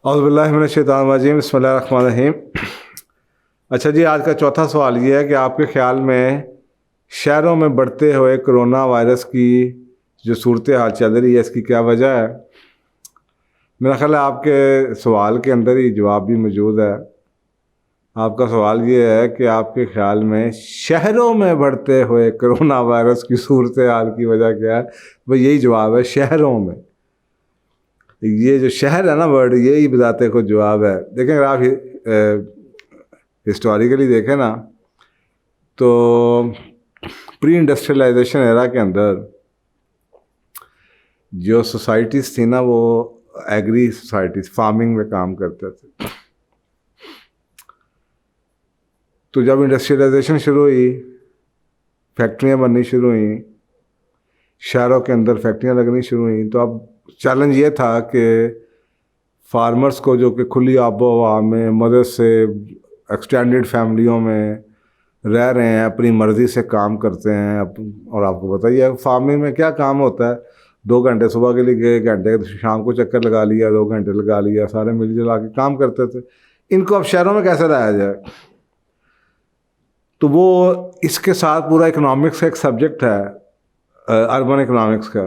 औज़ुबिल्लाहि मिनश्शैतानिर्रजीम बिस्मिल्लाहिर्रहमानिर्रहीम। अच्छा जी, आज का चौथा सवाल ये है कि आपके ख़्याल में शहरों में बढ़ते हुए कोरोना वायरस की जो सूरत हाल चल रही है, इसकी क्या वजह है? मेरा ख़्याल है आपके सवाल के अंदर ही जवाब भी मौजूद है। आपका सवाल ये है कि आपके ख़्याल में शहरों में बढ़ते हुए कोरोना वायरस की सूरत हाल की वजह क्या है? भाई यही जवाब है, शहरों में। ये जो शहर है ना वर्ड, यही बताते खुद जवाब है। देखें, अगर आप हिस्टोरिकली देखें ना, तो प्री इंडस्ट्रियलाइजेशन एरा के अंदर जो सोसाइटीज़ थी ना, वो एग्री सोसाइटीज़, फार्मिंग में काम करते थे। तो जब इंडस्ट्रियलाइजेशन शुरू हुई, फैक्ट्रियाँ बननी शुरू हुई, शहरों के अंदर फैक्ट्रियाँ लगनी शुरू हुई, तो अब चैलेंज ये था कि फार्मर्स को, जो कि खुली आबो हवा में मदद से एक्सटेंडेड फैमिलियों में रह रहे हैं, अपनी मर्ज़ी से काम करते हैं। और आपको बताइए फार्मिंग में क्या काम होता है, 2 घंटे सुबह के लिए गए, घंटे शाम को चक्कर लगा लिया, 2 घंटे लगा लिया, सारे मिलजुल के काम करते थे। इनको अब शहरों में कैसे लाया जाए? तो वो इसके साथ पूरा इकोनॉमिक्स का एक सब्जेक्ट है, अर्बन इकोनॉमिक्स का,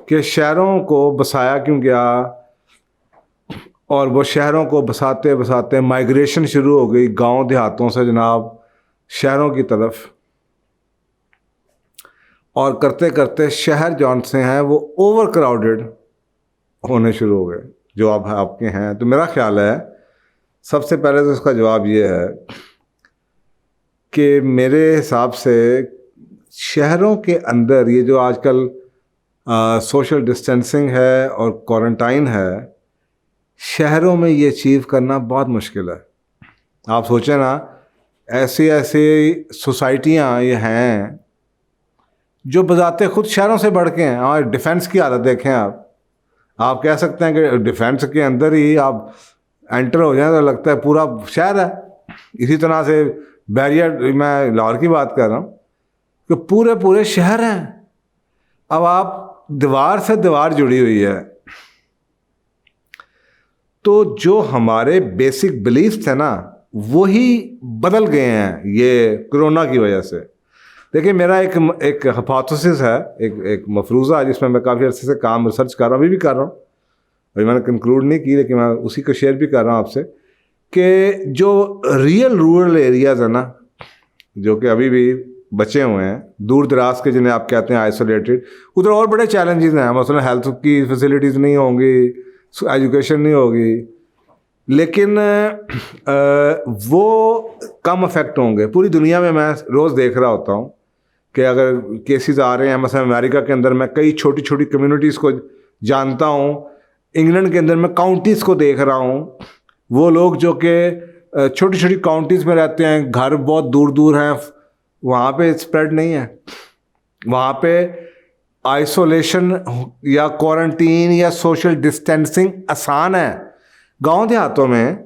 कि शहरों को बसाया क्यों गया, और वो शहरों को बसाते बसाते माइग्रेशन शुरू हो गई गांव देहातों से जनाब शहरों की तरफ, और करते करते शहर जौन से हैं वो ओवर क्राउडेड होने शुरू हो गए। जो अब आपके हैं, तो मेरा ख्याल है सबसे पहले तो इसका जवाब ये है कि मेरे हिसाब से शहरों के अंदर ये जो आजकल सोशल डिस्टेंसिंग है और क्वारंटाइन है, शहरों में ये अचीव करना बहुत मुश्किल है। आप सोचें ना, ऐसी ऐसी सोसाइटियाँ ये हैं जो बजाते खुद शहरों से बढ़ के हैं। और डिफेंस की हालत देखें आप कह सकते हैं कि डिफेंस के अंदर ही आप एंटर हो जाए तो लगता है पूरा शहर है। इसी तरह से बैरियर, मैं लाहौर की बात कर रहा हूँ, कि पूरे पूरे शहर हैं। अब आप दीवार से दीवार जुड़ी हुई है, तो जो हमारे बेसिक बिलीफ थे ना, वही बदल गए हैं ये कोरोना की वजह से। देखिए, मेरा एक हाइपोथेसिस है, एक मफरूज़ा है जिसमें मैं काफ़ी अर्से से काम रिसर्च कर रहा हूँ, अभी भी कर रहा हूँ, अभी मैंने कंक्लूड नहीं की, लेकिन मैं उसी को शेयर भी कर रहा हूँ आपसे, कि जो रियल रूरल एरियाज़ है ना, जो कि अभी भी बचे हुए हैं, दूर दराज के, जिन्हें आप कहते हैं आइसोलेटेड, उधर और बड़े चैलेंजेस हैं। मसलन हेल्थ की फैसिलिटीज़ नहीं होंगी, एजुकेशन नहीं होगी, लेकिन वो कम अफेक्ट होंगे। पूरी दुनिया में मैं रोज़ देख रहा होता हूँ कि अगर केसेस आ रहे हैं, मसलन अमेरिका के अंदर मैं कई छोटी छोटी कम्युनिटीज़ को जानता हूँ, इंग्लैंड के अंदर मैं काउंटीज़ को देख रहा हूँ। वो लोग जो कि छोटी छोटी काउंटीज़ में रहते हैं, घर बहुत दूर दूर हैं, वहाँ पे स्प्रेड नहीं है। वहाँ पे आइसोलेशन या क्वारंटीन या सोशल डिस्टेंसिंग आसान है। गांव देहातों में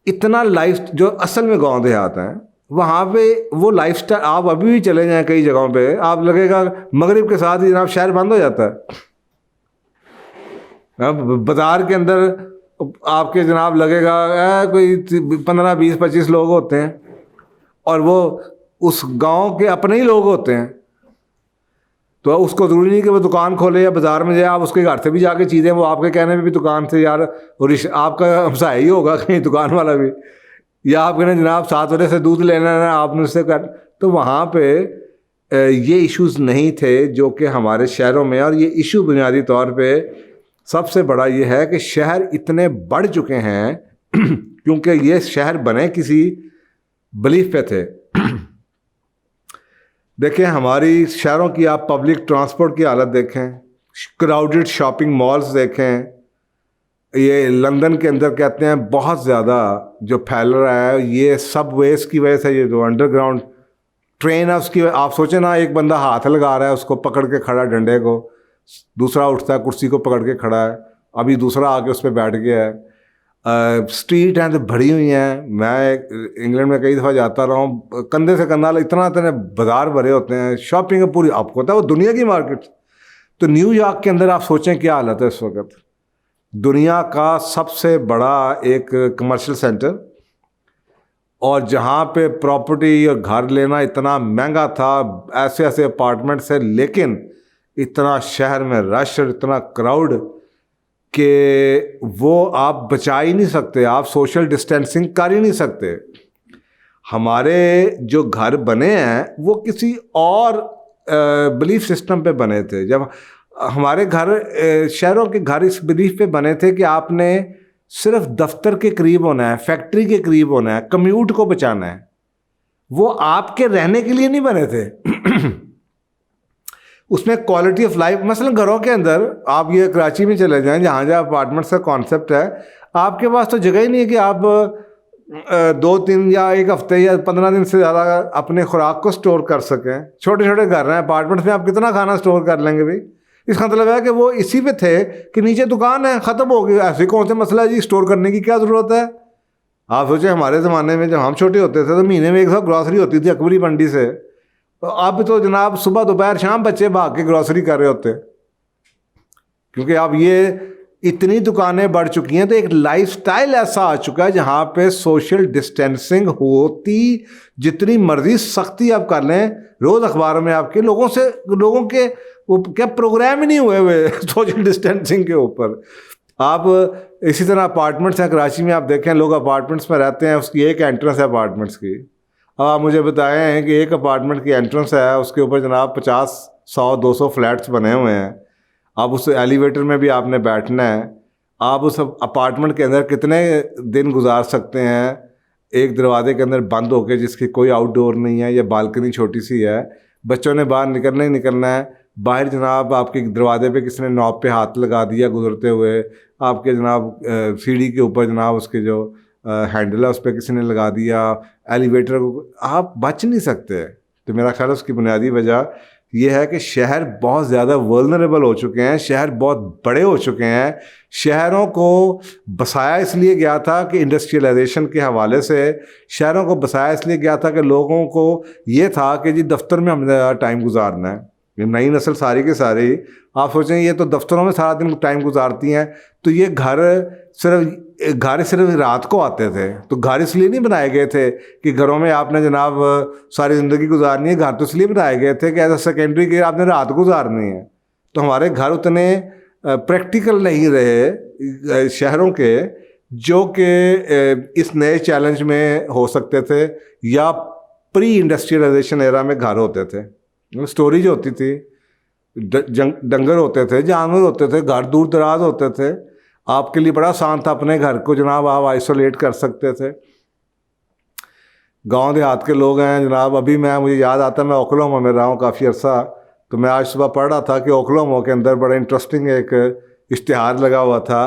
इतना लाइफ, जो असल में गांव देहात हैं, वहाँ पे वो लाइफस्टाइल, आप अभी भी चले जाएं कई जगहों पे, आप लगेगा मगरिब के साथ ही जनाब शहर बंद हो जाता है। अब बाज़ार के अंदर आपके जनाब लगेगा कोई 15, 20, 25 लोग होते हैं, और वो उस गांव के अपने ही लोग होते हैं। तो उसको ज़रूरी नहीं कि वो दुकान खोले या बाज़ार में जाए, आप उसके घर से भी जाके चीज़ें, वो आपके कहने में भी दुकान से, यार और आपका हमसाया ही होगा कहीं दुकान वाला भी, या आप कहना जनाब 7 बजे से दूध लेना है, आपने उससे कर। तो वहाँ पे ये इश्यूज़ नहीं थे जो कि हमारे शहरों में। और ये इशू बुनियादी तौर पे सबसे बड़ा ये है कि शहर इतने बढ़ चुके हैं क्योंकि ये शहर बने किसी बिलीफ पे थे। देखें, हमारी शहरों की आप पब्लिक ट्रांसपोर्ट की हालत देखें, क्राउडेड शॉपिंग मॉल्स देखें। ये लंदन के अंदर कहते हैं बहुत ज़्यादा जो फैल रहा है, ये सब वेज की वजह से। ये जो अंडरग्राउंड ट्रेन है उसकी, आप सोचें ना, एक बंदा हाथ लगा रहा है, उसको पकड़ के खड़ा डंडे को, दूसरा उठता है कुर्सी को पकड़ के खड़ा है, अभी दूसरा आके उस पर बैठ गया है। स्ट्रीट हैं तो भरी हुई हैं। मैं इंग्लैंड में कई दफ़ा जाता रहा हूँ, कंधे से कंधा इतना बाज़ार भरे होते हैं, शॉपिंग है पूरी, आपको पता है वो दुनिया की मार्केट। तो न्यूयॉर्क के अंदर आप सोचें क्या हालत है इस वक्त। दुनिया का सबसे बड़ा एक कमर्शियल सेंटर, और जहाँ पे प्रॉपर्टी और घर लेना इतना महंगा था, ऐसे ऐसे अपार्टमेंट्स है, लेकिन इतना शहर में रश और इतना क्राउड कि वो आप बचा ही नहीं सकते, आप सोशल डिस्टेंसिंग कर ही नहीं सकते। हमारे जो घर बने हैं वो किसी और बिलीफ सिस्टम पे बने थे। जब हमारे घर, शहरों के घर इस बिलीफ पे बने थे कि आपने सिर्फ दफ्तर के करीब होना है, फैक्ट्री के करीब होना है, कम्यूट को बचाना है। वो आपके रहने के लिए नहीं बने थे। उसमें क्वालिटी ऑफ लाइफ, मसलन घरों के अंदर आप ये कराची में चले जाएं, जहाँ जहाँ अपार्टमेंट्स का कॉन्सेप्ट है, आपके पास तो जगह ही नहीं है कि आप 2-3 या 1 हफ्ते या 15 दिन से ज़्यादा अपने खुराक को स्टोर कर सकें। छोटे छोटे घर हैं, अपार्टमेंट्स में आप कितना खाना स्टोर कर लेंगे भाई? इसका मतलब है कि वो इसी पे थे कि नीचे दुकान है, ख़त्म हो गई, ऐसे कौन सा मसला है जी, स्टोर करने की क्या ज़रूरत है? आप सोचें हमारे ज़माने में जब हम छोटे होते थे तो महीने में एक साथ ग्रॉसरी होती थी अकबरी मंडी से। तो अब तो जनाब सुबह दोपहर शाम बच्चे भाग के ग्रॉसरी कर रहे होते, क्योंकि अब ये इतनी दुकानें बढ़ चुकी हैं। तो एक लाइफस्टाइल ऐसा आ चुका है जहाँ पे सोशल डिस्टेंसिंग होती, जितनी मर्जी सख्ती आप कर लें, रोज़ अखबारों में आपके लोगों के वो क्या प्रोग्राम ही नहीं हुए सोशल डिस्टेंसिंग के ऊपर। आप इसी तरह अपार्टमेंट्स हैं कराची में, आप देखें लोग अपार्टमेंट्स में रहते हैं, उसकी एक एंट्रेंस है अपार्टमेंट्स की। आप मुझे बताए हैं कि एक अपार्टमेंट की एंट्रेंस है, उसके ऊपर जनाब 50, 100, 200 फ्लैट्स बने हुए हैं। अब उस एलिवेटर में भी आपने बैठना है, आप उस अपार्टमेंट के अंदर कितने दिन गुजार सकते हैं एक दरवाजे के अंदर बंद होकर, जिसकी कोई आउटडोर नहीं है, या बालकनी छोटी सी है, बच्चों ने बाहर निकलना ही निकलना है। बाहर जनाब आपके दरवाजे पे किसी ने नॉब पे हाथ लगा दिया गुजरते हुए, आपके जनाब सीढ़ी के ऊपर जनाब उसके जो हैंडल है उस पर किसी ने लगा दिया, एलिवेटर को, आप बच नहीं सकते। तो मेरा ख्याल है उसकी बुनियादी वजह ये है कि शहर बहुत ज़्यादा वल्नरेबल हो चुके हैं, शहर बहुत बड़े हो चुके हैं। शहरों को बसाया इसलिए गया था कि इंडस्ट्रियलाइजेशन के हवाले से शहरों को बसाया इसलिए गया था कि लोगों को ये था कि जी दफ्तर में हमने ज़्यादा टाइम गुजारना है। ये नई नस्ल सारी की सारी, आप सोचें ये तो दफ्तरों में सारा दिन टाइम गुजारती हैं, तो ये घर सिर्फ रात को आते थे। तो घर इसलिए नहीं बनाए गए थे कि घरों में आपने जनाब सारी ज़िंदगी गुजारनी है, घर तो इसलिए बनाए गए थे कि एज अ सेकेंडरी के आपने रात गुजारनी है। तो हमारे घर उतने प्रैक्टिकल नहीं रहे शहरों के, जो कि इस नए चैलेंज में हो सकते थे, या प्री इंडस्ट्रियलाइजेशन एरा में घर होते थे, स्टोरेज होती थी, डंगर होते थे, जानवर होते थे, घर दूर दराज होते थे। आपके लिए बड़ा आसान था, अपने घर को जनाब आप आइसोलेट कर सकते थे। गांव देहात के लोग हैं जनाब, अभी मुझे याद आता है, मैं ओक्लाहोमा में रहा हूँ काफ़ी अर्सा, तो मैं आज सुबह पढ़ रहा था कि ओक्लाहोमा के अंदर बड़ा इंटरेस्टिंग एक इश्तिहार लगा हुआ था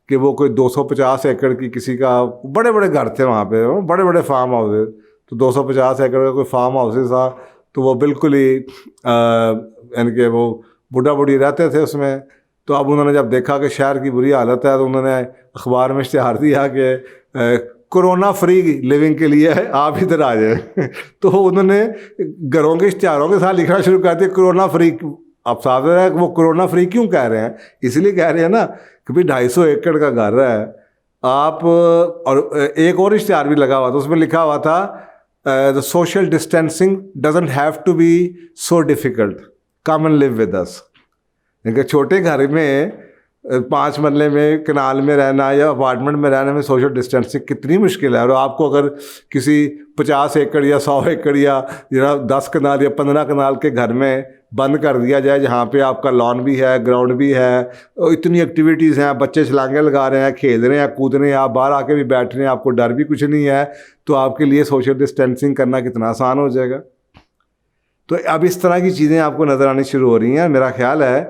कि वो कोई 250 एकड़ की किसी का, बड़े बड़े घर थे वहाँ पे, बड़े बड़े फार्म हाउसेज, तो 250 एकड़ का कोई फार्म हाउसेज था, तो वो बिल्कुल ही यानी कि वो बूढ़ा बूढ़ी रहते थे उसमें। तो अब उन्होंने जब देखा कि शहर की बुरी हालत है, तो उन्होंने अखबार में इश्तिहार दिया कि कोरोना फ्री लिविंग के लिए आप इधर आ जाए। तो उन्होंने घरों के इश्तिहारों के साथ लिखना शुरू कर दिया कोरोना फ्री। अब साफ है वो कोरोना फ्री क्यों कह रहे हैं, इसलिए कह रहे हैं ना कि भाई 250 एकड़ का घर है आप। और एक और इश्तिहार भी लगा हुआ था, उसमें लिखा हुआ था the social distancing doesn't have to be so difficult, come and live with us. छोटे घर में 5 मरले में कनाल में रहना या अपार्टमेंट में रहने में सोशल डिस्टेंसिंग कितनी मुश्किल है। और आपको अगर किसी 50 एकड़ या 100 एकड़ या 10 कनाल या 15 कनाल के घर में बंद कर दिया जाए, जहाँ पे आपका लॉन भी है, ग्राउंड भी है, इतनी एक्टिविटीज़ हैं, बच्चे छलांगे लगा रहे हैं, खेल रहे हैं, कूद रहे हैं, आप बाहर आके भी बैठ रहे हैं, आपको डर भी कुछ नहीं है, तो आपके लिए सोशल डिस्टेंसिंग करना कितना आसान हो जाएगा। तो अब इस तरह की चीज़ें आपको नज़र आनी शुरू हो रही हैं। मेरा ख्याल है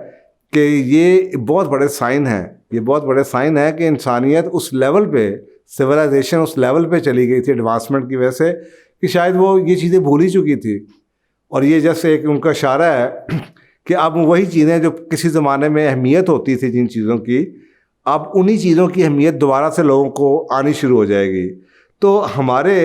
कि ये बहुत बड़े साइन हैं, ये बहुत बड़े साइन है कि इंसानियत उस लेवल पे, सिविलाइजेशन उस लेवल पे चली गई थी एडवांसमेंट की वजह से, कि शायद वो ये चीज़ें भूल ही चुकी थी। और ये जैसे एक उनका इशारा है कि अब वही चीज़ें जो किसी ज़माने में अहमियत होती थी जिन चीज़ों की, अब उन्हीं चीज़ों की अहमियत दोबारा से लोगों को आनी शुरू हो जाएगी। तो हमारे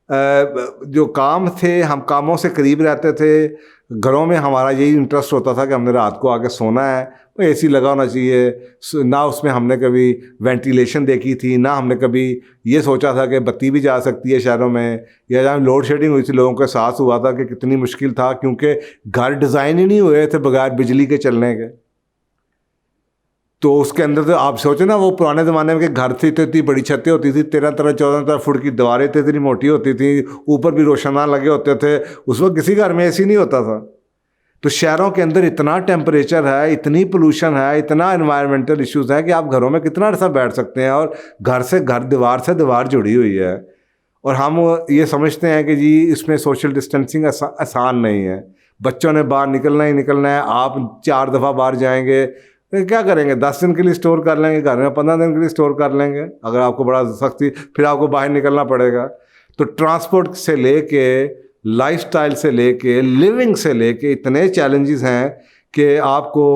जो काम थे, हम कामों से करीब रहते थे। घरों में हमारा यही इंटरेस्ट होता था कि हमने रात को आके सोना है, वो एसी लगा होना चाहिए। ना उसमें हमने कभी वेंटिलेशन देखी थी, ना हमने कभी ये सोचा था कि बत्ती भी जा सकती है शहरों में, या जहाँ लोड शेडिंग हुई थी लोगों के साथ हुआ था कि कितनी मुश्किल था, क्योंकि घर डिज़ाइन ही नहीं हुए थे बगैर बिजली के चलने के। तो उसके अंदर तो आप सोचो ना, वो पुराने ज़माने में के घर थे तो इतनी बड़ी छतें होती थी, 13-14 फुट की दीवारें थी, इतनी मोटी होती थी, ऊपर भी रोशनदान लगे होते थे। उस वक्त किसी घर में एसी नहीं होता था। तो शहरों के अंदर इतना टेम्परेचर है, इतनी पोल्यूशन है, इतना एनवायरमेंटल इश्यूज है कि आप घरों में कितना अर्सा बैठ सकते हैं, और घर से घर, दीवार से दीवार जुड़ी हुई है। और हम ये समझते हैं कि जी इसमें सोशल डिस्टेंसिंग आसान नहीं है। बच्चों ने बाहर निकलना ही निकलना है, आप 4 दफ़ा बाहर जाएंगे तो क्या करेंगे? 10 दिन के लिए स्टोर कर लेंगे घर में, 15 दिन के लिए स्टोर कर लेंगे। अगर आपको बड़ा सख्ती, फिर आपको बाहर निकलना पड़ेगा। तो ट्रांसपोर्ट से लेके, लाइफस्टाइल से लेके, लिविंग से लेके इतने चैलेंजेस हैं कि आपको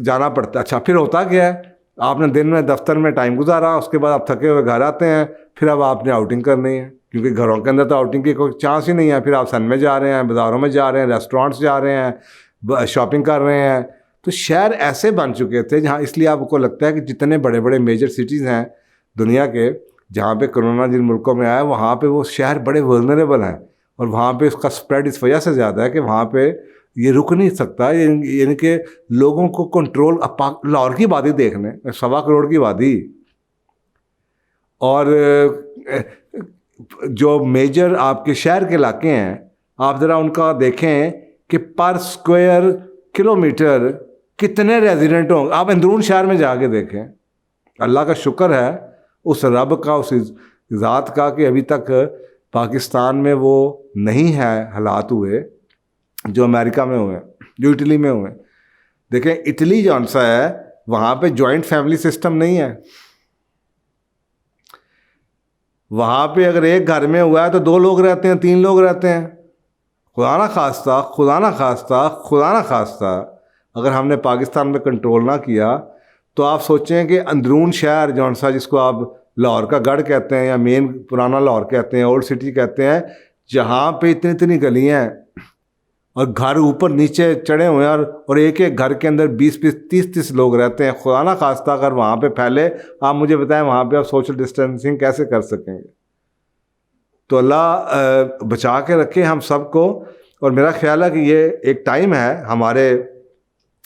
जाना पड़ता है। अच्छा, फिर होता क्या है, आपने दिन में दफ्तर में टाइम गुजारा, उसके बाद आप थके हुए घर आते हैं, फिर अब आपने आउटिंग करनी है, क्योंकि घरों के अंदर तो आउटिंग की कोई चांस ही नहीं है। फिर आप सन में जा रहे हैं, बाज़ारों में जा रहे हैं, रेस्टोरेंट्स जा रहे हैं, शॉपिंग कर रहे हैं। तो शहर ऐसे बन चुके थे जहाँ, इसलिए आपको लगता है कि जितने बड़े बड़े मेजर सिटीज़ हैं दुनिया के, जहाँ पे कोरोना जिन मुल्कों में आया, वहाँ पे वो शहर बड़े वल्नरेबल हैं, और वहाँ पे उसका स्प्रेड इस वजह से ज़्यादा है कि वहाँ पे ये रुक नहीं सकता। यानी कि लोगों को कंट्रोल, लाहौर की आबादी देखने, 1.25 करोड़ की आबादी, और जो मेजर आपके शहर के इलाके हैं, आप ज़रा उनका देखें कि पर स्क्वायर किलोमीटर कितने रेजिडेंट होंगे। आप अंदरून शहर में जाके देखें। अल्लाह का शुक्र है उस रब का, उस ज़ात का, कि अभी तक पाकिस्तान में वो नहीं है हालात हुए जो अमेरिका में हुए, जो इटली में हुए। देखें, इटली जौन सा है, वहाँ पे जॉइंट फैमिली सिस्टम नहीं है। वहाँ पे अगर एक घर में हुआ है तो 2 लोग रहते हैं, 3 लोग रहते हैं। खुदा ना खास्ता, खुदा ना खास्ता, खुदा ना खास्ता, अगर हमने पाकिस्तान में कंट्रोल ना किया तो आप सोचें कि अंदरून शहर जौन सा, जिसको आप लाहौर का गढ़ कहते हैं या मेन पुराना लाहौर कहते हैं, ओल्ड सिटी कहते हैं, जहाँ पे इतनी इतनी गलियाँ हैं और घर ऊपर नीचे चढ़े हुए हैं, और एक एक घर के अंदर 20-20, 30-30 लोग रहते हैं। खुदा ना खास्ता अगर वहाँ पे फैले, आप मुझे बताएं वहाँ पे आप सोशल डिस्टेंसिंग कैसे कर सकेंगे? तो अल्लाह बचा के रखे हम सबको। और मेरा ख्याल है कि ये एक टाइम है हमारे,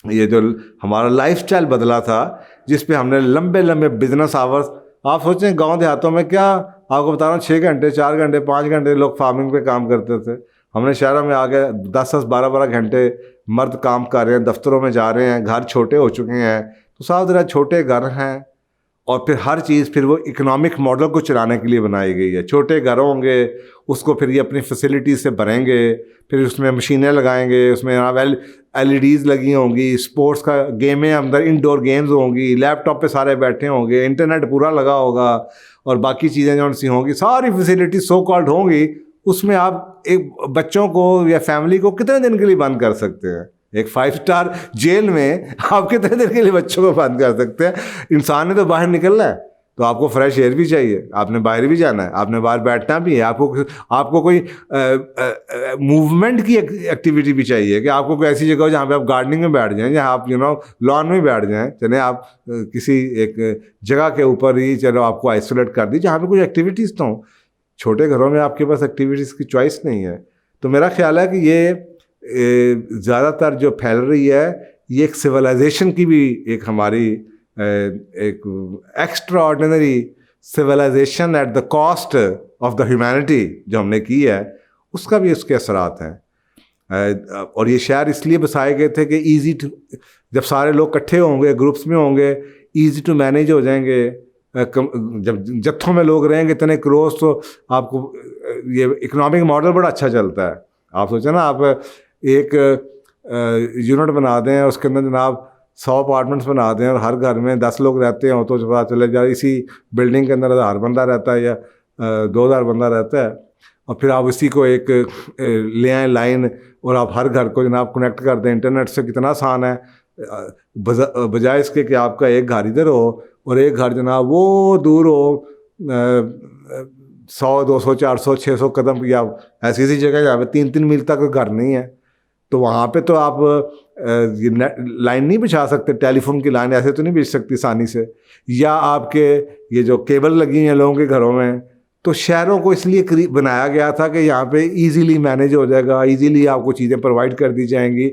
ये जो हमारा लाइफस्टाइल बदला था, जिस पे हमने लंबे लंबे बिजनेस आवर्स, आप सोचें गांव देहातों में क्या, आपको बता रहा हूँ, 6 घंटे, 4 घंटे, 5 घंटे लोग फार्मिंग पे काम करते थे। हमने शहरों में आके 10-10, 12-12 घंटे मर्द काम कर रहे हैं, दफ्तरों में जा रहे हैं, घर छोटे हो चुके हैं। तो साफ ज़रा छोटे घर हैं, और फिर हर चीज़ फिर वो इकोनॉमिक मॉडल को चलाने के लिए बनाई गई है। छोटे घर होंगे, उसको फिर ये अपनी फैसिलिटीज़ से भरेंगे, फिर उसमें मशीनें लगाएंगे, उसमें LEDs लगी होंगी, स्पोर्ट्स का गेमें अंदर, इंडोर गेम्स होंगी, लैपटॉप पे सारे बैठे होंगे, इंटरनेट पूरा लगा होगा, और बाकी चीज़ें जो सी होंगी, सारी फैसिलिटीज सो कॉल्ड होंगी। उसमें आप एक बच्चों को या फैमिली को कितने दिन के लिए बंद कर सकते हैं? एक 5 स्टार जेल में आप कितने देर के लिए बच्चों को बंद कर सकते हैं? इंसान ने तो बाहर निकलना है, तो आपको फ्रेश एयर भी चाहिए, आपने बाहर भी जाना है, आपने बाहर बैठना भी है, आपको कोई मूवमेंट की एक्टिविटी भी चाहिए, कि आपको कोई ऐसी जगह हो जहाँ पे आप गार्डनिंग में बैठ जाएं, जहाँ आप लॉन में बैठ जाएं। चले आप किसी एक जगह के ऊपर ही, चलो आपको आइसोलेट कर दी जहाँ पे कुछ एक्टिविटीज़ तो हों। छोटे घरों में आपके पास एक्टिविटीज़ की चॉइस नहीं है। तो मेरा ख्याल है कि ये ज़्यादातर जो फैल रही है, ये एक सिविलाइजेशन की भी एक हमारी एक extraordinary civilisation at the cost of the humanity जो हमने की है, उसका भी उसके असरात हैं। और ये शहर इसलिए बसाए गए थे कि ईजी टू, जब सारे लोग इकट्ठे होंगे, ग्रुप्स में होंगे, ईजी टू मैनेज हो जाएंगे। जब जत्थों में लोग रहेंगे, इतने क्रोस, तो आपको ये इकोनॉमिक मॉडल बड़ा अच्छा चलता है। आप सोचें ना, आप एक यूनिट बना दें, उसके अंदर जनाब 100 अपार्टमेंट्स बना दें, और हर घर में 10 लोग रहते हैं, तो पता चले जाए इसी बिल्डिंग के अंदर 1000 बंदा रहता है या 2000 बंदा रहता है, और फिर आप इसी को एक ले आएँ लाइन, और आप हर घर को जनाब कनेक्ट कर दें इंटरनेट से। कितना आसान है, बजाय इसके कि आपका एक घर इधर हो और एक घर जनाब वो दूर हो 100, 200, 400, 600 कदम या ऐसी ऐसी जगह जहाँ पे 3-3 मील तक घर नहीं है, तो वहाँ पे तो आप ये लाइन नहीं बिछा सकते, टेलीफोन की लाइन ऐसे तो नहीं बिछ सकती आसानी से, या आपके ये जो केबल लगी हैं लोगों के घरों में। तो शहरों को इसलिए बनाया गया था कि यहाँ पे इजीली मैनेज हो जाएगा, इजीली आपको चीज़ें प्रोवाइड कर दी जाएंगी।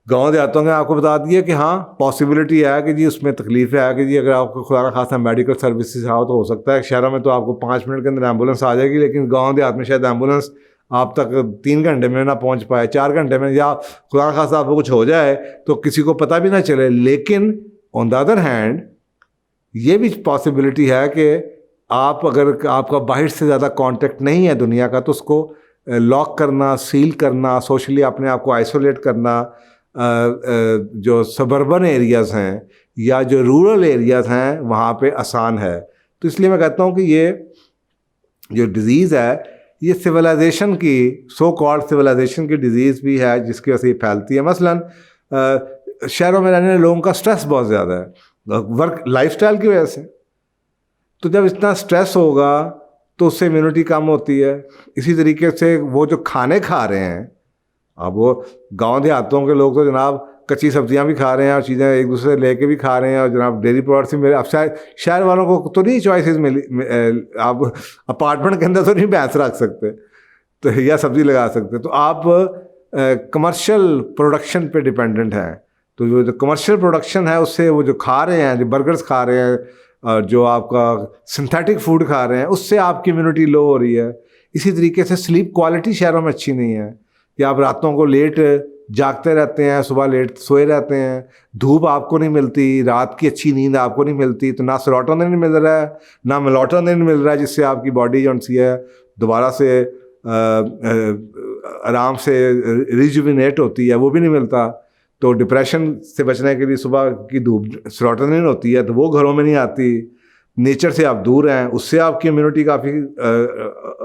गांव देहातों में आपको बता दिए कि हाँ पॉसिबिलिटी है कि जी उसमें तकलीफ है कि जी अगर आपको खुदा ना खासा मेडिकल सर्विसेज आओ तो हो सकता है शहरों में तो आपको 5 मिनट के अंदर एम्बुलेंस आ जाएगी, लेकिन गांव देहात में शायद एम्बुलेंस आप तक 3 घंटे में ना पहुंच पाए, 4 घंटे में, या खुदा ना खासा आपको कुछ हो जाए तो किसी को पता भी ना चले। लेकिन ऑन द अदर हैंड ये भी पॉसिबिलिटी है कि आप अगर आपका बाहर से ज़्यादा कांटेक्ट नहीं है दुनिया का, तो उसको लॉक करना, सील करना, सोशली अपने आप को आइसोलेट करना, जो सबर्बन एरियाज़ हैं या जो रूरल एरियाज़ हैं वहाँ पे आसान है। तो इसलिए मैं कहता हूँ कि ये जो डिज़ीज़ है ये सिविलाइजेशन की, सो कॉल्ड सिविलाइजेशन की डिज़ीज़ भी है जिसकी वजह से ये फैलती है। मसलन शहरों में रहने वाले लोगों का स्ट्रेस बहुत ज़्यादा है वर्क लाइफस्टाइल की वजह से। तो जब इतना स्ट्रेस होगा तो उससे इम्यूनिटी कम होती है। इसी तरीके से वो जो खाने खा रहे हैं, अब वो गांव देहातों के लोग तो जनाब कच्ची सब्जियां भी खा रहे हैं और चीज़ें एक दूसरे से लेके भी खा रहे हैं, और जनाब डेयरी प्रोडक्ट्स भी मिले। अब शायद शहर वालों को तो नहीं चॉइसेस मिली, आप अपार्टमेंट के अंदर तो नहीं भैंस रख सकते तो या सब्ज़ी लगा सकते, तो आप कमर्शियल प्रोडक्शन पे डिपेंडेंट हैं। तो जो कमर्शियल प्रोडक्शन है उससे वो जो खा रहे हैं, जो बर्गर्स खा रहे हैं, जो आपका सिंथेटिक फूड खा रहे हैं, उससे आपकी इम्यूनिटी लो हो रही है। इसी तरीके से स्लीप क्वालिटी शहरों में अच्छी नहीं है कि आप रातों को लेट जागते रहते हैं, सुबह लेट सोए रहते हैं, धूप आपको नहीं मिलती, रात की अच्छी नींद आपको नहीं मिलती, तो ना सेरोटोनिन मिल रहा है ना मेलाटोनिन मिल रहा है जिससे आपकी बॉडी जो सी है दोबारा से आराम से रिजुविनेट होती है, वो भी नहीं मिलता। तो डिप्रेशन से बचने के लिए सुबह की धूप सेरोटोनिन होती है तो वो घरों में नहीं आती, नेचर से आप दूर हैं, उससे आपकी इम्यूनिटी काफ़ी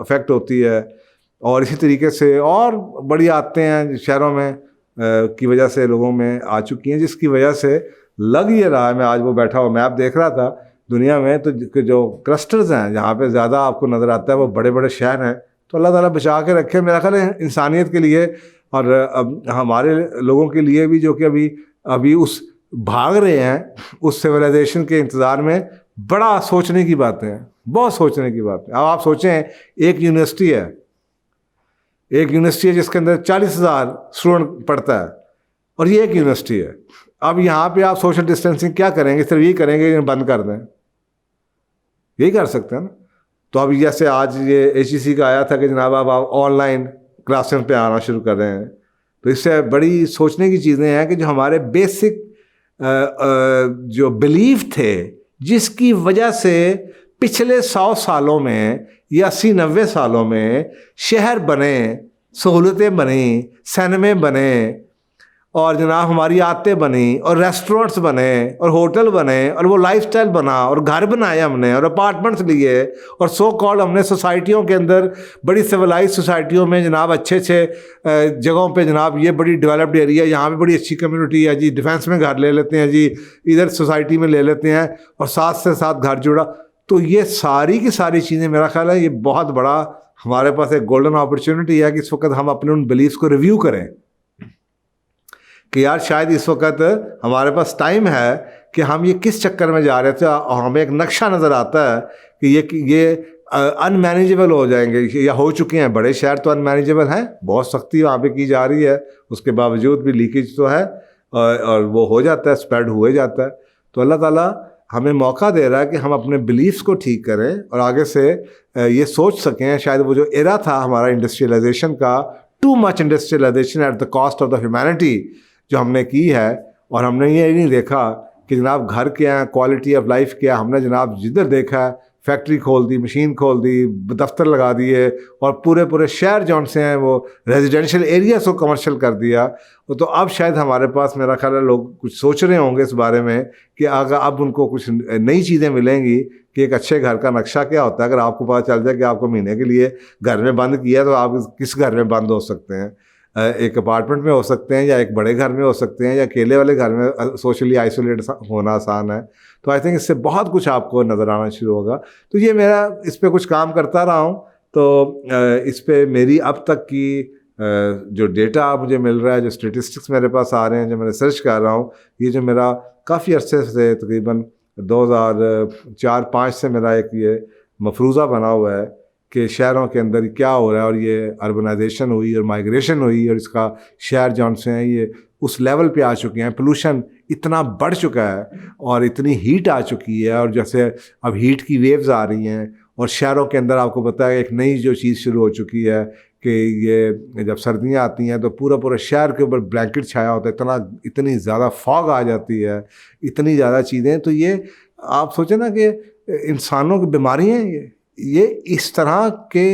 अफेक्ट होती है। और इसी तरीके से और बड़ी आदतें हैं शहरों में की वजह से लोगों में आ चुकी हैं, जिसकी वजह से लग ये रहा है, मैं आज वो बैठा हुआ मैप देख रहा था दुनिया में, तो जो क्लस्टर्स हैं जहाँ पे ज़्यादा आपको नज़र आता है वो बड़े बड़े शहर हैं। तो अल्लाह ताला बचा के रखे मेरा ख्याल है इंसानियत के लिए और अब हमारे लोगों के लिए भी, जो कि अभी उस भाग रहे हैं उस सिविलाइजेशन के इंतज़ार में। बड़ा सोचने की बातें हैं, बहुत सोचने की बात है। अब आप सोचें एक यूनिवर्सिटी है जिसके अंदर 40,000 स्टूडेंट पढ़ता है और ये एक यूनिवर्सिटी है। अब यहाँ पे आप सोशल डिस्टेंसिंग क्या करेंगे? सिर्फ यही करेंगे बंद कर दें, यही कर सकते हैं ना। तो अब जैसे आज ये HEC का आया था कि जनाब आप ऑनलाइन क्लासेस पे आना शुरू कर रहे हैं, तो इससे बड़ी सोचने की चीज़ें हैं कि जो हमारे बेसिक जो बिलीफ थे, जिसकी वजह से पिछले 100 सालों में या 80-90 सालों में शहर बने, सहूलतें बनी, सिनेमे बने और जनाब हमारी आदतें बनी और रेस्टोरेंट्स बने और होटल बने और वो लाइफस्टाइल बना और घर बनाए हमने और अपार्टमेंट्स लिए और सो कॉल्ड हमने सोसाइटियों के अंदर, बड़ी सिविलाइज सोसाइटियों में जनाब अच्छे जगहों पे जनाब ये बड़ी डेवलप्ड एरिया, यहाँ पे बड़ी अच्छी कम्युनिटी है जी, डिफेंस में घर ले लेते हैं जी, इधर सोसाइटी में ले लेते हैं और साथ से साथ घर जुड़ा। तो ये सारी की सारी चीज़ें मेरा ख्याल है ये बहुत बड़ा हमारे पास एक गोल्डन अपॉर्चुनिटी है कि इस वक्त हम अपने उन बिलीव्स को रिव्यू करें कि यार शायद इस वक्त हमारे पास टाइम है कि हम ये किस चक्कर में जा रहे थे और हमें एक नक्शा नज़र आता है कि ये अनमैनेजेबल हो जाएंगे या हो चुके हैं। बड़े शहर तो अनमैनेजेबल हैं, बहुत सख्ती वहाँ पे की जा रही है, उसके बावजूद भी लीकेज तो है और वो हो जाता है, स्प्रेड हुए जाता है। तो अल्लाह ताला हमें मौका दे रहा है कि हम अपने बिलीफ्स को ठीक करें और आगे से ये सोच सकें। शायद वो जो एरा था हमारा इंडस्ट्रियलाइजेशन का, too much industrialisation at the cost of the humanity जो हमने की है, और हमने ये नहीं देखा कि जनाब घर क्या है, क्वालिटी ऑफ लाइफ क्या, हमने जनाब जिधर देखा फैक्ट्री खोल दी, मशीन खोल दी, दफ्तर लगा दिए और पूरे शहर जौन से हैं वो रेजिडेंशियल एरियाज को कमर्शियल कर दिया। तो अब शायद हमारे पास मेरा ख्याल है लोग कुछ सोच रहे होंगे इस बारे में कि अगर अब उनको कुछ नई चीज़ें मिलेंगी कि एक अच्छे घर का नक्शा क्या होता है। अगर आपको पता चल जाए कि आपको महीने के लिए घर में बंद किया तो आप किस घर में बंद हो सकते हैं, एक अपार्टमेंट में हो सकते हैं या एक बड़े घर में हो सकते हैं या अकेले वाले घर में सोशली आइसोलेट होना आसान है। तो आई थिंक इससे बहुत कुछ आपको नज़र आना शुरू होगा। तो ये मेरा इस पर कुछ काम करता रहा हूँ, तो इस पर मेरी अब तक की जो डेटा मुझे मिल रहा है, जो स्टेटिस्टिक्स मेरे पास आ रहे हैं, जो मैं रिसर्च कर रहा हूँ, ये जो मेरा काफ़ी अरसे से तकरीबन 2004-05 से मेरा एक ये मफरूज़ा बना हुआ है कि शहरों के अंदर क्या हो रहा है, और ये अर्बनाइजेशन हुई और माइग्रेशन हुई और इसका शहर जौन से हैं ये उस लेवल पे आ चुके हैं, पोल्यूशन इतना बढ़ चुका है और इतनी हीट आ चुकी है, और जैसे अब हीट की वेव्स आ रही हैं और शहरों के अंदर आपको पता है एक नई जो चीज़ शुरू हो चुकी है कि ये जब सर्दियाँ आती हैं तो पूरा पूरा शहर के ऊपर ब्लैंकेट छाया होता है, इतनी ज़्यादा फॉग आ जाती है, इतनी ज़्यादा चीज़ें। तो ये आप सोचें ना कि इंसानों की बीमारी हैं ये इस तरह के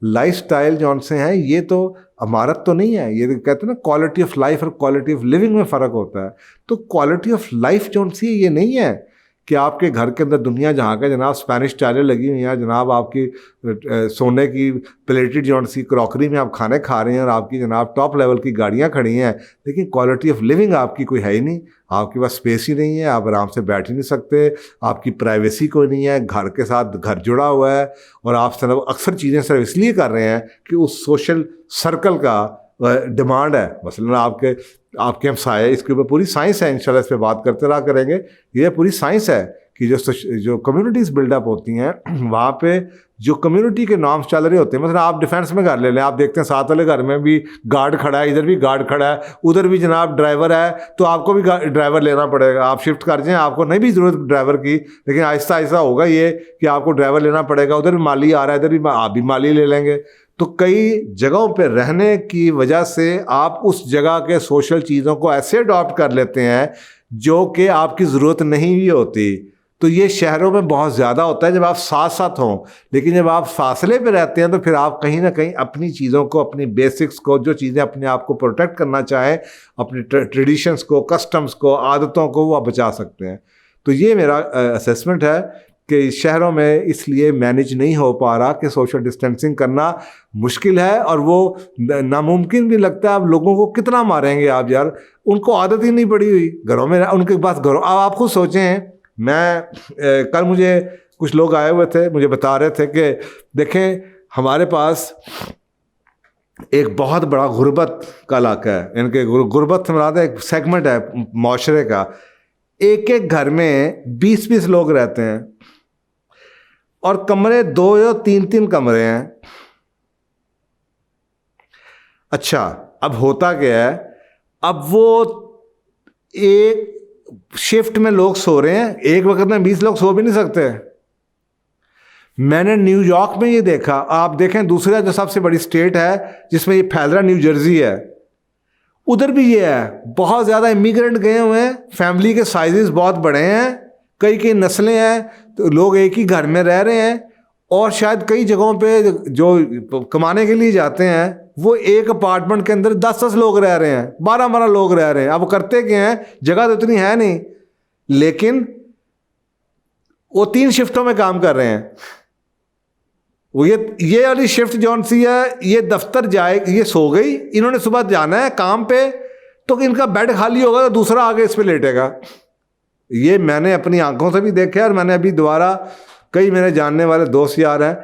लाइफस्टाइल जौन से हैं, ये तो अमारत तो नहीं है। ये कहते हैं ना क्वालिटी ऑफ लाइफ और क्वालिटी ऑफ लिविंग में फ़र्क होता है। तो क्वालिटी ऑफ लाइफ जौन सी है ये नहीं है कि आपके घर के अंदर दुनिया जहाँ का जनाब स्पेनिश टाइलें लगी हुई हैं, जनाब आपकी सोने की प्लेटेड जौन सी क्रॉकरी में आप खाने खा रहे हैं और आपकी जनाब टॉप लेवल की गाड़ियाँ खड़ी हैं, लेकिन क्वालिटी ऑफ लिविंग आपकी कोई है ही नहीं। आपके पास स्पेस ही नहीं है, आप आराम से बैठ ही नहीं सकते, आपकी प्राइवेसी कोई नहीं है, घर के साथ घर जुड़ा हुआ है और आप सिर्फ अक्सर चीज़ें सिर्फ इसलिए कर रहे हैं कि उस सोशल सर्कल का डिमांड है। मसलन आपके हमसाए, इसके ऊपर पूरी साइंस है, इंशाल्लाह इस पे बात करते रहा करेंगे। ये पूरी साइंस है कि जो कम्युनिटीज़ बिल्डअप होती हैं वहाँ पे जो कम्युनिटी के नॉर्म्स चल रहे होते हैं। मतलब आप डिफेंस में घर ले लें, आप देखते हैं साथ वाले घर में भी गार्ड खड़ा है, इधर भी गार्ड खड़ा है, उधर भी जनाब ड्राइवर है, तो आपको भी ड्राइवर लेना पड़ेगा। आप शिफ्ट कर जाएँ, आपको नहीं भी ज़रूरत ड्राइवर की, लेकिन आहिस्ता आहिस्ता होगा ये कि आपको ड्राइवर लेना पड़ेगा। उधर भी माली आ रहा है, इधर भी आप भी माली ले लेंगे। तो कई जगहों पे रहने की वजह से आप उस जगह के सोशल चीज़ों को ऐसे अडॉप्ट कर लेते हैं जो कि आपकी ज़रूरत नहीं भी होती। तो ये शहरों में बहुत ज़्यादा होता है जब आप साथ साथ हों, लेकिन जब आप फासले पे रहते हैं तो फिर आप कहीं ना कहीं अपनी चीज़ों को, अपनी बेसिक्स को, जो चीज़ें अपने आप को प्रोटेक्ट करना चाहें, अपने ट्रेडिशंस को, कस्टम्स को, आदतों को, वो आप बचा सकते हैं। तो ये मेरा असेसमेंट है कि शहरों में इसलिए मैनेज नहीं हो पा रहा कि सोशल डिस्टेंसिंग करना मुश्किल है और वो नामुमकिन भी लगता है। अब लोगों को कितना मारेंगे आप यार, उनको आदत ही नहीं पड़ी हुई घरों में, उनके पास घरों। अब आप खुद सोचें, मैं कल मुझे कुछ लोग आए हुए थे, मुझे बता रहे थे कि देखें हमारे पास एक बहुत बड़ा गुर्बत का इलाका है। इनके गुर्बत से मुराद एक सेगमेंट है माशरे का, एक एक घर में 20-20 लोग रहते हैं और कमरे 2 या 3-3 कमरे हैं। अच्छा, अब होता क्या है, अब वो एक शिफ्ट में लोग सो रहे हैं, एक वक्त में 20 लोग सो भी नहीं सकते। मैंने न्यूयॉर्क में ये देखा, आप देखें दूसरा जो सबसे बड़ी स्टेट है जिसमें ये फैल रहा, न्यू जर्सी है, उधर भी ये है, बहुत ज़्यादा इमिग्रेंट गए हुए हैं, फैमिली के साइजेस बहुत बड़े हैं, कई कई नस्लें हैं, तो लोग एक ही घर में रह रहे हैं। और शायद कई जगहों पे जो कमाने के लिए जाते हैं वो एक अपार्टमेंट के अंदर 10-10 लोग रह रहे हैं, 12-12 लोग रह रहे हैं। अब वो करते क्या हैं, जगह तो इतनी है नहीं, लेकिन वो 3 शिफ्टों में काम कर रहे हैं। वो ये वाली शिफ्ट जौन सी है, ये दफ्तर जाए, ये सो गई, इन्होंने सुबह जाना है काम पे, तो इनका बेड खाली होगा तो दूसरा आगे इस पे लेटेगा। ये मैंने अपनी आंखों से भी देखा है और मैंने अभी दोबारा, कई मेरे जानने वाले दोस्त यार हैं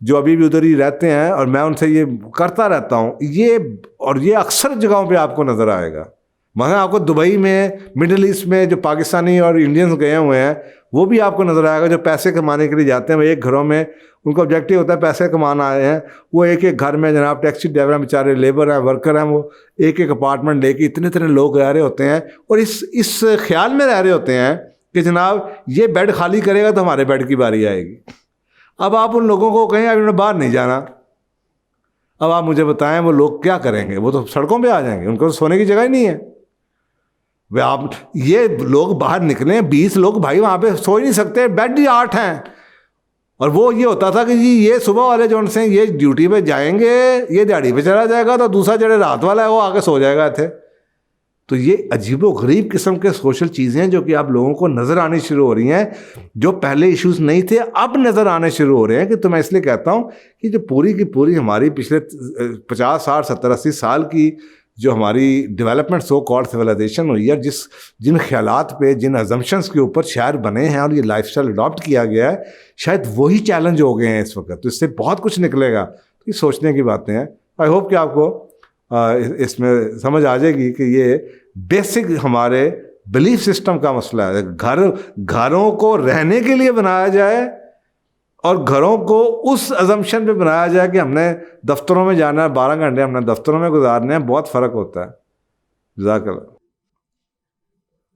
जो अभी भी उधर ही रहते हैं और मैं उनसे ये करता रहता हूँ ये, और ये अक्सर जगहों पे आपको नज़र आएगा। मतलब आपको दुबई में, मिडिल ईस्ट में जो पाकिस्तानी और इंडियंस गए हुए हैं वो भी आपको नज़र आएगा, जो पैसे कमाने के लिए जाते हैं। वो एक घरों में उनका ऑब्जेक्टिव होता है पैसे कमाना आए हैं, वो एक एक घर में जनाब टैक्सी ड्राइवर बेचारे लेबर हैं, वर्कर हैं, वो एक एक अपार्टमेंट लेके इतने इतने लोग रह रहे होते हैं और इस ख्याल में रह रहे होते हैं कि जनाब ये बेड खाली करेगा तो हमारे बेड की बारी आएगी। अब आप उन लोगों को कहें अब इन्होंने बाहर नहीं जाना, अब आप मुझे बताएं वो लोग क्या करेंगे? वो तो सड़कों पे आ जाएंगे, उनको तो सोने की जगह ही नहीं है। वे आप ये लोग बाहर निकले, 20 लोग भाई वहाँ पे सो ही नहीं सकते, बेड ही 8 हैं। और वो ये होता था कि जी ये सुबह वाले जो से ये ड्यूटी पे जाएंगे, ये दिहाड़ी पे चला जाएगा, तो दूसरा जो रात वाला है वो आके सो जाएगा थे। तो ये अजीबो-गरीब किस्म के सोशल चीज़ें हैं जो कि आप लोगों को नज़र आनी शुरू हो रही हैं, जो पहले इश्यूज़ नहीं थे अब नज़र आने शुरू हो रहे हैं। कि तो मैं इसलिए कहता हूँ कि जो पूरी की पूरी हमारी पिछले 50, 60, 70, 80 साल की जो हमारी डेवलपमेंट सो कॉल्ड सिविलाइजेशन हुई है, जिन ख्यालात पे, जिन अजम्पशंस के ऊपर शहर बने हैं और ये लाइफस्टाइल अडॉप्ट किया गया है, शायद वही चैलेंज हो गए हैं इस वक्त। तो इससे बहुत कुछ निकलेगा। तो ये सोचने की बातें हैं। आई होप कि आपको इसमें समझ आ जाएगी कि ये बेसिक हमारे बिलीफ सिस्टम का मसला है। घरों को रहने के लिए बनाया जाए और घरों को उस अजम्पशन पे बनाया जाए कि हमने दफ्तरों में जाना है, 12 घंटे हमने दफ्तरों में गुजारने हैं, बहुत फ़र्क होता है। जज़ाकल्लाह।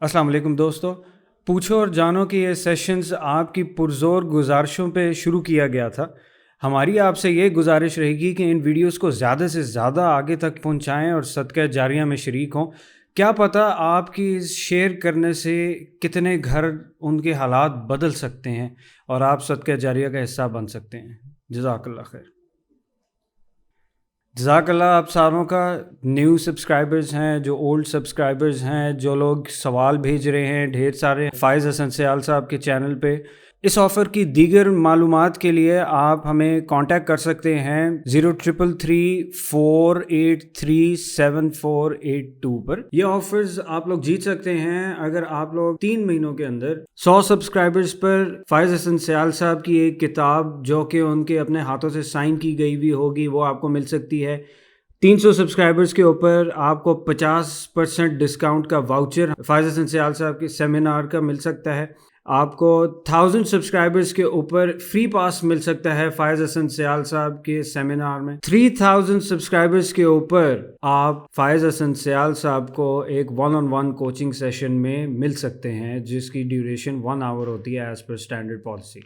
अस्सलाम वालेकुम दोस्तों, पूछो और जानो कि ये सेशंस आपकी पुरजोर गुजारिशों पे शुरू किया गया था। हमारी आपसे ये गुजारिश रहेगी कि इन वीडियोस को ज़्यादा से ज़्यादा आगे तक पहुंचाएं और सदका जारिया में शरीक हों। क्या पता आपकी शेयर करने से कितने घर उनके हालात बदल सकते हैं और आप सदका जारिया का हिस्सा बन सकते हैं। जज़ाकल्लाह खैर। जज़ाकल्लाह आप सारों का, न्यू सब्सक्राइबर्स हैं, जो ओल्ड सब्सक्राइबर्स हैं, जो लोग सवाल भेज रहे हैं ढेर सारे फ़ाइज़ हसन सयाल साहब के चैनल पे। इस ऑफ़र की दीगर मालूमात के लिए आप हमें कांटेक्ट कर सकते हैं 0333483742 पर। ये ऑफर्स आप लोग जीत सकते हैं अगर आप लोग 3 महीनों के अंदर 100 सब्सक्राइबर्स पर फ़ाइज़ हसन सयाल साहब की एक किताब जो कि उनके अपने हाथों से साइन की गई हुई होगी वो आपको मिल सकती है। 300 सब्सक्राइबर्स के ऊपर आपको 50% डिस्काउंट का वाउचर फ़ाइज़ हसन सयाल साहब के सेमिनार का मिल सकता है। आपको 1000 सब्सक्राइबर्स के ऊपर फ्री पास मिल सकता है फ़ाइज़ हसन सयाल साहब के सेमिनार में। 3000 सब्सक्राइबर्स के ऊपर आप फ़ाइज़ हसन सयाल साहब को एक 1-on-1 कोचिंग सेशन में मिल सकते हैं जिसकी ड्यूरेशन 1 आवर होती है एज़ पर स्टैंडर्ड पॉलिसी।